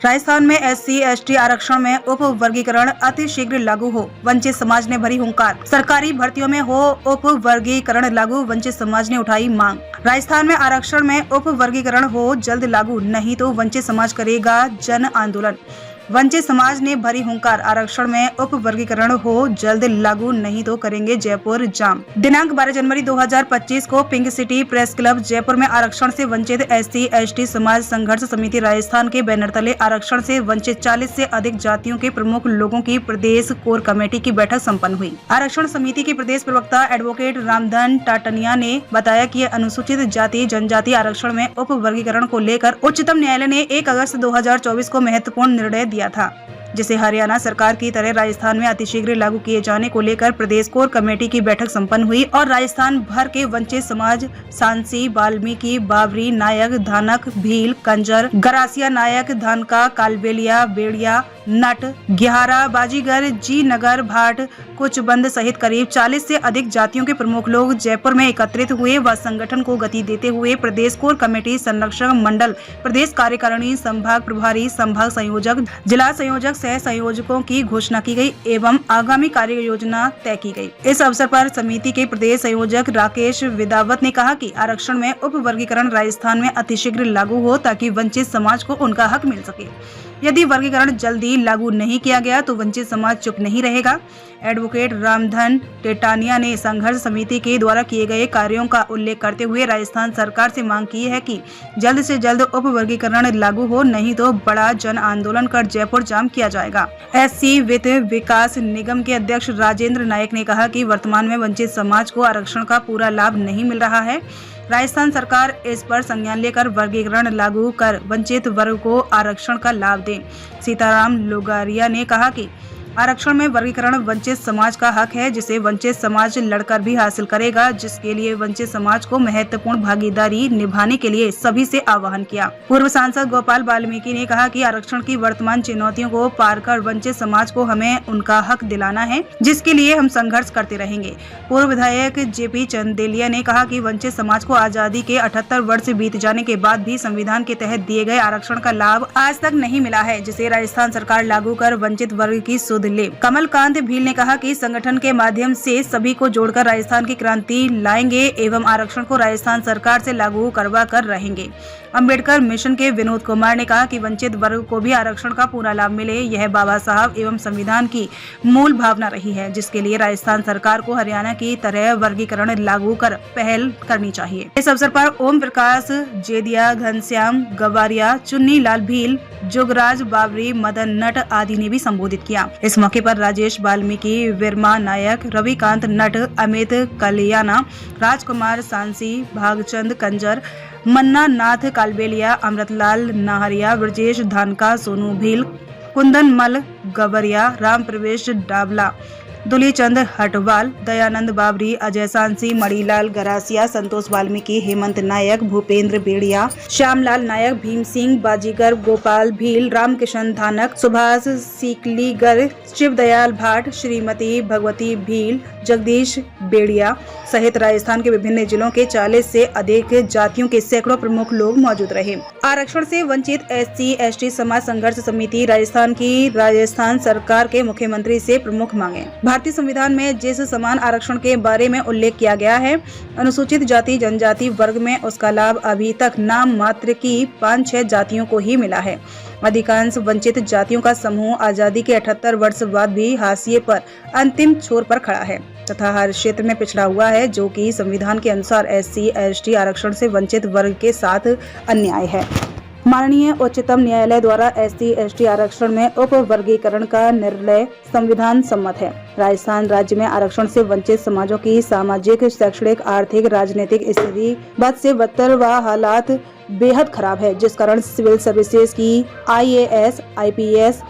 राजस्थान में SC/ST आरक्षण में उप वर्गीकरण अति शीघ्र लागू हो, वंचित समाज ने भरी हुंकार। सरकारी भर्तियों में हो उप वर्गीकरण लागू, वंचित समाज ने उठाई मांग। राजस्थान में आरक्षण में उप वर्गीकरण हो जल्द लागू, नहीं तो वंचित समाज करेगा जन आंदोलन। वंचित समाज ने भरी हुंकार, आरक्षण में उप वर्गीकरण हो जल्द लागू, नहीं तो करेंगे जयपुर जाम। दिनांक 12 जनवरी 2025 को pink city press club Jaipur में आरक्षण से वंचित SC/ST समाज संघर्ष समिति राजस्थान के बैनर तले आरक्षण से वंचित 40 से अधिक जातियों के प्रमुख लोगों की प्रदेश कोर कमेटी की बैठक संपन्न हुई। आरक्षण समिति के प्रदेश प्रवक्ता एडवोकेट रामधन टाटनिया ने बताया कि अनुसूचित जाति जनजाति आरक्षण में उप वर्गीकरण को लेकर उच्चतम न्यायालय ने 1 अगस्त 2024 को महत्वपूर्ण निर्णय दिया था, जिसे हरियाणा सरकार की तरह राजस्थान में अतिशीघ्र लागू किए जाने को लेकर प्रदेश कोर कमेटी की बैठक संपन्न हुई और राजस्थान भर के वंचित समाज सांसी, वाल्मीकि, बावरी, नायक, धानक, भील, कंजर, गरासिया, नायक, धानका, कालबेलिया, बेड़िया, नट, ग्यारा, बाजीगर, जी नगर, भाट, कुचबंद सहित करीब 40 से अधिक जातियों के प्रमुख लोग जयपुर में एकत्रित हुए व संगठन को गति देते हुए प्रदेश कोर कमेटी, संरक्षक मंडल, प्रदेश कार्यकारिणी, संभाग प्रभारी, संभाग संयोजक, जिला संयोजक, सह संयोजकों की घोषणा की गई एवं आगामी कार्य योजना तय की गई। इस अवसर पर समिति के प्रदेश संयोजक राकेश विदावत ने कहा कि आरक्षण में उप वर्गीकरण राजस्थान में अतिशीघ्र लागू हो ताकि वंचित समाज को उनका हक मिल सके। यदि वर्गीकरण जल्दी लागू नहीं किया गया तो वंचित समाज चुप नहीं रहेगा। एडवोकेट रामधन टेटानिया ने संघर्ष समिति के द्वारा किए गए कार्यों का उल्लेख करते हुए राजस्थान सरकार से मांग की है कि जल्द से जल्द उप वर्गीकरण लागू हो, नहीं तो बड़ा जन आंदोलन कर जयपुर जाम किया जाएगा। SC वित्त विकास निगम के अध्यक्ष राजेंद्र नायक ने कहा कि वर्तमान में वंचित समाज को आरक्षण का पूरा लाभ नहीं मिल रहा है। राजस्थान सरकार इस पर संज्ञान लेकर वर्गीकरण लागू कर वंचित वर्ग को आरक्षण का लाभ दे। सीताराम लोगारिया ने कहा कि आरक्षण में वर्गीकरण वंचित समाज का हक है, जिसे वंचित समाज लड़कर भी हासिल करेगा, जिसके लिए वंचित समाज को महत्वपूर्ण भागीदारी निभाने के लिए सभी से आह्वान किया। पूर्व सांसद गोपाल वाल्मीकि ने कहा कि आरक्षण की वर्तमान चुनौतियों को पार कर वंचित समाज को हमें उनका हक दिलाना है, जिसके लिए हम संघर्ष करते रहेंगे। पूर्व विधायक JP चंदेलिया ने कहा कि वंचित समाज को आजादी के 78 वर्ष बीत जाने के बाद भी संविधान के तहत दिए गए आरक्षण का लाभ आज तक नहीं मिला है, जिसे राजस्थान सरकार लागू कर वंचित वर्ग की ले। कमलकांत भील ने कहा कि संगठन के माध्यम से सभी को जोड़कर राजस्थान की क्रांति लाएंगे एवं आरक्षण को राजस्थान सरकार से लागू करवा कर रहेंगे। अंबेडकर मिशन के विनोद कुमार ने कहा कि वंचित वर्ग को भी आरक्षण का पूरा लाभ मिले, यह बाबा साहब एवं संविधान की मूल भावना रही है, जिसके लिए राजस्थान सरकार को हरियाणा की तरह वर्गीकरण लागू कर पहल करनी चाहिए। इस अवसर पर ओम प्रकाश जेदिया, घनश्याम गवारिया, चुन्नी लाल भील, जोगराज बावरी, मदन नट आदि ने भी संबोधित किया। इस मौके पर राजेश वाल्मीकि, विरमा नायक, रविकांत नट, अमित कलियाना, राजकुमार सांसी, भागचंद कंजर, मन्ना नाथ कालबेलिया, अमृतलाल नाहरिया, ब्रजेश धानका, सोनू भील, कुंदन मल गवरिया, राम प्रवेश डाबला, दुलीचंद हटवाल, दयानंद बाबरी, अजय सांसी, मणिलाल गरासिया, संतोष वाल्मीकि, हेमंत नायक, भूपेंद्र बेड़िया, श्यामलाल नायक, भीम सिंह बाजीगर, गोपाल भील, रामकिशन धानक, सुभाष सीकलीगर, शिवदयाल भाट, श्रीमती भगवती भील, जगदीश बेड़िया सहित राजस्थान के विभिन्न जिलों के 40 से अधिक जातियों के सैकड़ों प्रमुख लोग मौजूद रहे। आरक्षण से वंचित SC/ST समाज संघर्ष समिति राजस्थान की राजस्थान सरकार के मुख्यमंत्री से प्रमुख मांगे। भारतीय संविधान में जिस समान आरक्षण के बारे में उल्लेख किया गया है, अनुसूचित जाति जनजाति वर्ग में उसका लाभ अभी तक नाम मात्र की 5-6 जातियों को ही मिला है। अधिकांश वंचित जातियों का समूह आजादी के 78 वर्ष बाद भी हाशिए पर अंतिम छोर पर खड़ा है तथा हर क्षेत्र में पिछड़ा हुआ है, जो कि संविधान के अनुसार SC/ST आरक्षण से वंचित वर्ग के साथ अन्याय है। माननीय उच्चतम न्यायालय द्वारा SC/ST आरक्षण में उप वर्गीकरण का निर्णय संविधान सम्मत है। राजस्थान राज्य में आरक्षण से वंचित समाजों की सामाजिक, शैक्षणिक, आर्थिक, राजनीतिक स्थिति बद से बदतर व हालात बेहद खराब है, जिस कारण सिविल सर्विसेज की IAS, IPS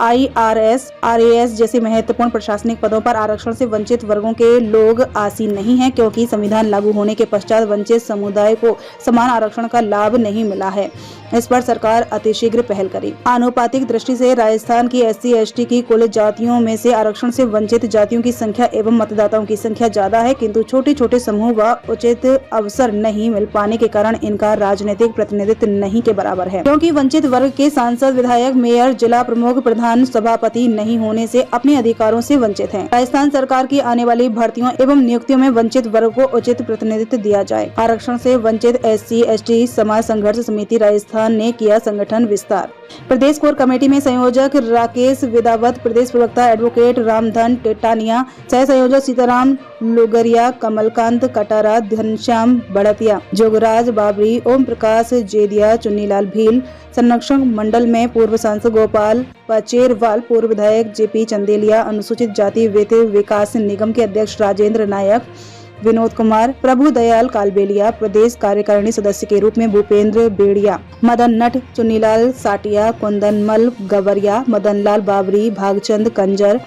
IRS, RAS जैसे महत्वपूर्ण प्रशासनिक पदों पर आरक्षण से वंचित वर्गों के लोग आसीन नहीं हैं, क्योंकि संविधान लागू होने के पश्चात वंचित समुदाय को समान आरक्षण का लाभ नहीं मिला है। इस पर सरकार अतिशीघ्र पहल करे। आनुपातिक दृष्टि से राजस्थान की SC, ST की कुल जातियों में से आरक्षण से वंचित जातियों की संख्या एवं मतदाताओं की संख्या ज्यादा है, किंतु छोटे छोटे समूह व उचित अवसर नहीं मिल पाने के कारण इनका राजनीतिक प्रतिनिधित्व नहीं के बराबर है, क्योंकि वंचित वर्ग के सांसद, विधायक, मेयर, जिला प्रमुख, प्रधान, सभापति नहीं होने से अपने अधिकारों से वंचित हैं। राजस्थान सरकार की आने वाली भर्तियों एवं नियुक्तियों में वंचित वर्ग को उचित प्रतिनिधित्व दिया जाए। आरक्षण से वंचित SC, ST समाज संघर्ष समिति राजस्थान ने किया संगठन विस्तार। प्रदेश कोर कमेटी में संयोजक राकेश विदावत, प्रदेश प्रवक्ता एडवोकेट रामधन टेटानिया, सह संयोजक सीताराम लोगरिया, कमलकांत कटारा, घनश्याम बढ़तिया, जोगराज बाबरी, ओम प्रकाश जेदिया, चुन्नीलाल भील। संरक्षक मंडल में पूर्व सांसद गोपाल पचेरवाल, पूर्व विधायक JP चंदेलिया, अनुसूचित जाति वित्त विकास निगम के अध्यक्ष राजेंद्र नायक, विनोद कुमार, प्रभु दयाल कालबेलिया, प्रदेश कार्यकारिणी सदस्य के रूप में भूपेंद्र बेड़िया, मदन नट, चुन्नीलाल साटिया, कुंदनमल गवरिया, मदनलाल बाबरी, भागचंद कंजर,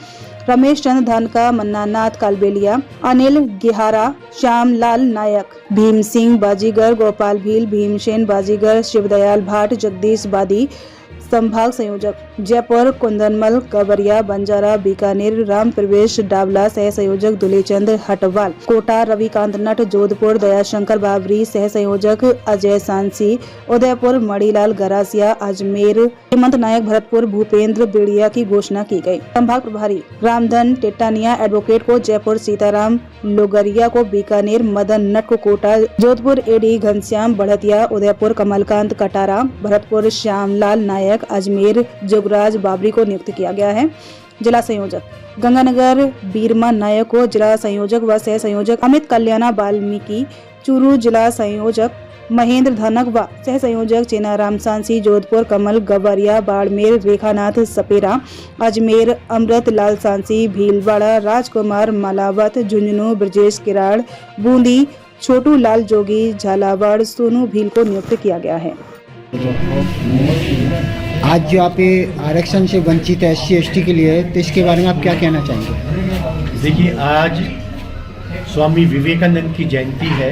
रमेश चंद धानका, मन्नानाथ कालबेलिया, अनिल गिहारा, श्यामलाल नायक, भीम सिंह बाजीगर, गोपाल भील, भीमसेन बाजीगर, शिवदयाल भाट, जगदीश बादी। संभाग संयोजक जयपुर कुंदनमल गवरिया, बंजारा बीकानेर, राम प्रवेश डावला, सह संयोजक दुलेचंद हटवाल, कोटा रविकांत नट, जोधपुर दयाशंकर बाबरी, सह संयोजक अजय सांसी, उदयपुर मणिलाल गरासिया, अजमेर हेमंत नायक, भरतपुर भूपेंद्र बेड़िया की घोषणा की गई। संभाग प्रभारी रामधन टेटानिया एडवोकेट को जयपुर, सीताराम लोगरिया को बीकानेर, मदन नट को कोटा, जोधपुर AD घनश्याम बढ़तिया, उदयपुर कमलकांत कटारा, भरतपुर श्यामलाल नायक, अजमेर जोगराज बाबरी को नियुक्त किया गया है। जिला संयोजक गंगानगर बीरमा नायक को जिला संयोजक व सह संयोजक, अमित कल्याणा वाल्मीकि चूरू जिला संयोजक, महेंद्र धनक व सह संयोजक, चेनाराम सांसी जोधपुर, कमल गवरिया बाड़मेर, रेखानाथ सपेरा अजमेर, अमृत लाल सांसी भीलवाड़ा, राजकुमार मालावत झुंझुनू, ब्रजेश किराड़ बूंदी, छोटू लाल जोगी झालावाड़, सोनू भील को नियुक्त किया गया है। आज जो आप ये आरक्षण से वंचित है SC, ST के लिए, तो इसके बारे में आप क्या कहना चाहेंगे? देखिए, आज स्वामी विवेकानंद की जयंती है,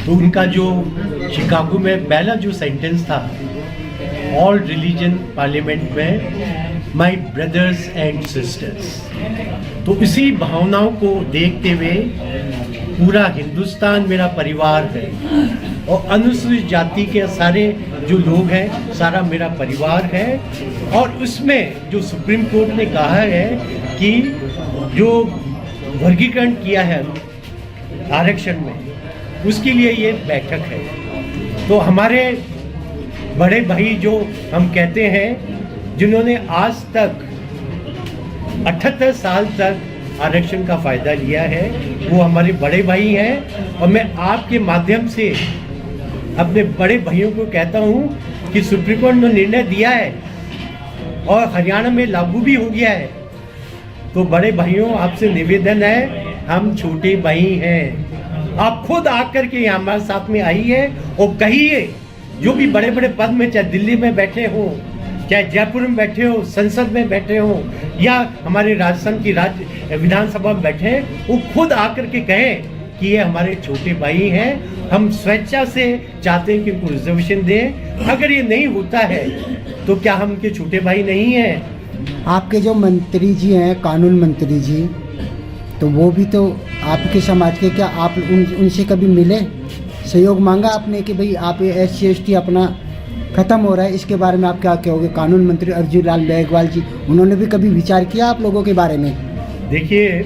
तो उनका जो शिकागो में पहला जो सेंटेंस था, ऑल रिलीजन पार्लियामेंट में माय ब्रदर्स एंड सिस्टर्स, तो इसी भावनाओं को देखते हुए पूरा हिंदुस्तान मेरा परिवार है और अनुसूचित जाति के सारे जो लोग हैं सारा मेरा परिवार है। और उसमें जो सुप्रीम कोर्ट ने कहा है कि जो वर्गीकरण किया है आरक्षण में, उसके लिए ये बैठक है। तो हमारे बड़े भाई जो हम कहते हैं, जिन्होंने आज तक 78 साल तक आरक्षण का फायदा लिया है, वो हमारे बड़े भाई हैं। और मैं आपके माध्यम से अपने बड़े भाइयों को कहता हूँ कि सुप्रीम कोर्ट ने निर्णय दिया है और हरियाणा में लागू भी हो गया है। तो बड़े भाइयों, आपसे निवेदन है, हम छोटे भाई हैं, आप खुद आकर के यहाँ हमारे साथ में आइए और कहिए, जो भी बड़े बड़े पद में, चाहे दिल्ली में बैठे हो, चाहे जयपुर में बैठे हो, संसद में बैठे हो, या हमारे राजस्थान की राज्य विधानसभा में बैठे हैं, वो खुद आकर के कहें कि ये हमारे छोटे भाई हैं। हम स्वेच्छा से चाहते हैं कि उनको रिजर्वेशन दें। अगर ये नहीं होता है तो क्या हम उनके छोटे भाई नहीं हैं? आपके जो मंत्री जी हैं, कानून मंत्री जी, तो वो भी तो आपके समाज के, क्या आप उनसे कभी मिले, सहयोग मांगा आपने कि भाई आप ये SC, ST अपना खत्म हो रहा है, इसके बारे में आप क्या कहोगे? कानून मंत्री अर्जुन लाल मेघवाल जी, उन्होंने भी कभी विचार किया आप लोगों के बारे में? देखिए,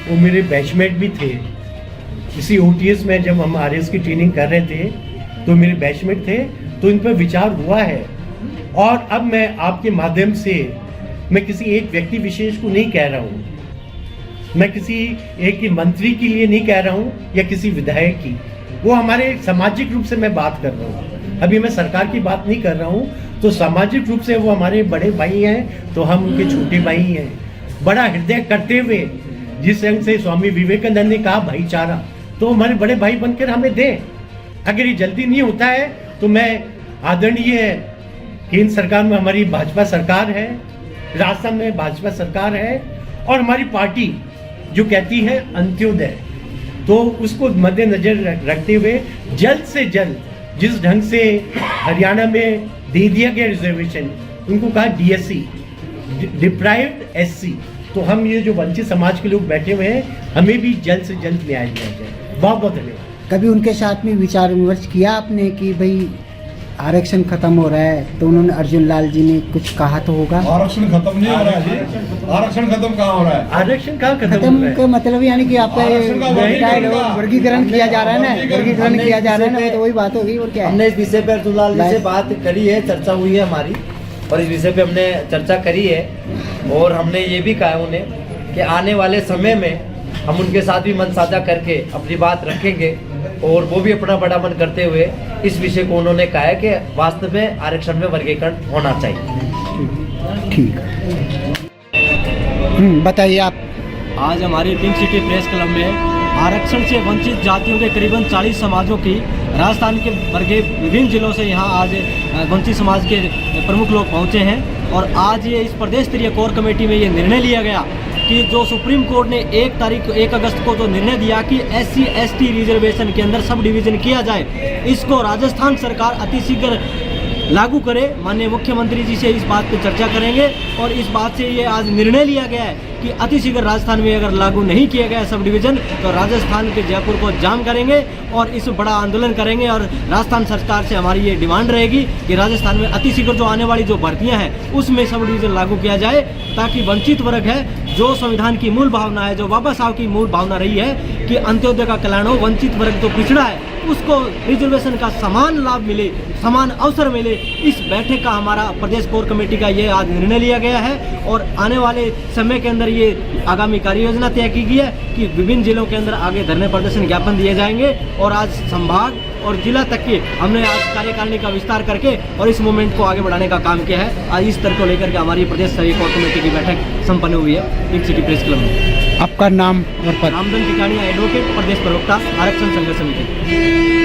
वो मेरे बैचमेट भी थे। इसी OTS में जब हम RS की ट्रेनिंग कर रहे थे तो मेरे बैचमेट थे, तो इन पर विचार हुआ है। और अब मैं आपके माध्यम से, मैं किसी एक व्यक्ति विशेष को नहीं कह रहा हूँ, मैं किसी एक मंत्री के लिए नहीं कह रहा हूँ या किसी विधायक की, वो हमारे सामाजिक रूप से मैं बात कर रहा हूँ। अभी मैं सरकार की बात नहीं कर रहा हूँ, तो सामाजिक रूप से वो हमारे बड़े भाई हैं, तो हम उनके छोटे भाई हैं। बड़ा हृदय करते हुए, जिस रंग से स्वामी विवेकानंद ने कहा भाईचारा, तो हमारे बड़े भाई बनकर हमें दें। अगर ये जल्दी नहीं होता है तो मैं आदरणीय केंद्र सरकार में हमारी भाजपा सरकार है, राजस्थान में भाजपा सरकार है और हमारी पार्टी जो कहती है अंत्योदय, तो उसको मद्देनजर रखते हुए जल्द से जल्द जिस ढंग से हरियाणा में दे दिया गया रिजर्वेशन, उनको कहा डीएससी, डिप्राइव्ड एससी, तो हम ये जो वंचित समाज के लोग बैठे हुए हैं, हमें भी जल्द से जल्द न्याय दिया जाए। बहुत बहुत धन्यवाद। कभी उनके साथ में विचार विमर्श किया आपने कि भाई आरक्षण खत्म हो रहा है, तो उन्होंने अर्जुन लाल जी ने कुछ कहा तो होगा? आरक्षण खत्म नहीं हो रहा है जी। आरक्षण खत्म कहाँ हो रहा है? आरक्षण कहाँ खत्म हो खत्म रहा है? का मतलब यानी कि आपका आरक्षण का वर्गीकरण किया जा रहा है ना, वर्गीकरण किया जा रहा है ना, तो वही बात होगी और क्या है। हमने इस विषय पे अर्जुन लाल जी से बात करी है, चर्चा हुई है हमारी, और इस विषय पे हमने चर्चा करी है, और हमने ये भी कहा है उन्हें कि आने वाले समय में हम उनके साथ भी मन साझा करके अपनी बात रखेंगे, और वो भी अपना बड़ा मन करते हुए इस विषय को उन्होंने कहा है कि वास्तव में आरक्षण में वर्गीकरण होना चाहिए। ठीक बताइए आप। आज हमारी पिंक सिटी प्रेस क्लब में आरक्षण से वंचित जातियों के करीबन 40 समाजों की राजस्थान के विभिन्न जिलों से यहाँ आज वंचित समाज के प्रमुख लोग पहुँचे हैं, और आज ये इस प्रदेश स्तरीय कोर कमेटी में ये निर्णय लिया गया कि जो सुप्रीम कोर्ट ने 1 अगस्त को जो निर्णय दिया कि SC ST रिजर्वेशन के अंदर सब डिवीजन किया जाए, इसको राजस्थान सरकार अतिशीघ्र लागू करे। माननीय मुख्यमंत्री जी से इस बात पर चर्चा करेंगे, और इस बात से ये आज निर्णय लिया गया है कि अतिशीघ्र राजस्थान में अगर लागू नहीं किया गया सब डिवीजन, तो राजस्थान के जयपुर को जाम करेंगे और इस बड़ा आंदोलन करेंगे। और राजस्थान सरकार से हमारी ये डिमांड रहेगी कि राजस्थान में अतिशीघ्र जो आने वाली जो भर्तियां हैं उसमें सब डिवीजन लागू किया जाए, ताकि वंचित वर्ग है, जो संविधान की मूल भावना है, जो बाबा साहब की मूल भावना रही है कि अंत्योदय का कल्याण हो, वंचित वर्ग जो पिछड़ा है उसको रिजर्वेशन का समान लाभ मिले, समान अवसर मिले। इस बैठक का हमारा प्रदेश कोर कमेटी का ये आज निर्णय लिया गया है, और आने वाले समय के अंदर ये आगामी कार्य योजना तय की गई है कि विभिन्न जिलों के अंदर आगे धरने प्रदर्शन ज्ञापन दिए जाएंगे, और आज संभाग और जिला तक के हमने आज कार्यकारिणी का विस्तार करके और इस मूवमेंट को आगे बढ़ाने का काम किया है। आज इस स्तर को लेकर के हमारी प्रदेश स्तरीय कोर कमेटी की बैठक संपन्न हुई है पिंक सिटी प्रेस क्लब में। आपका नाम और पद? रामधन टिकाणिया, एडवोकेट, प्रदेश प्रवक्ता, आरक्षण संघर्ष समिति।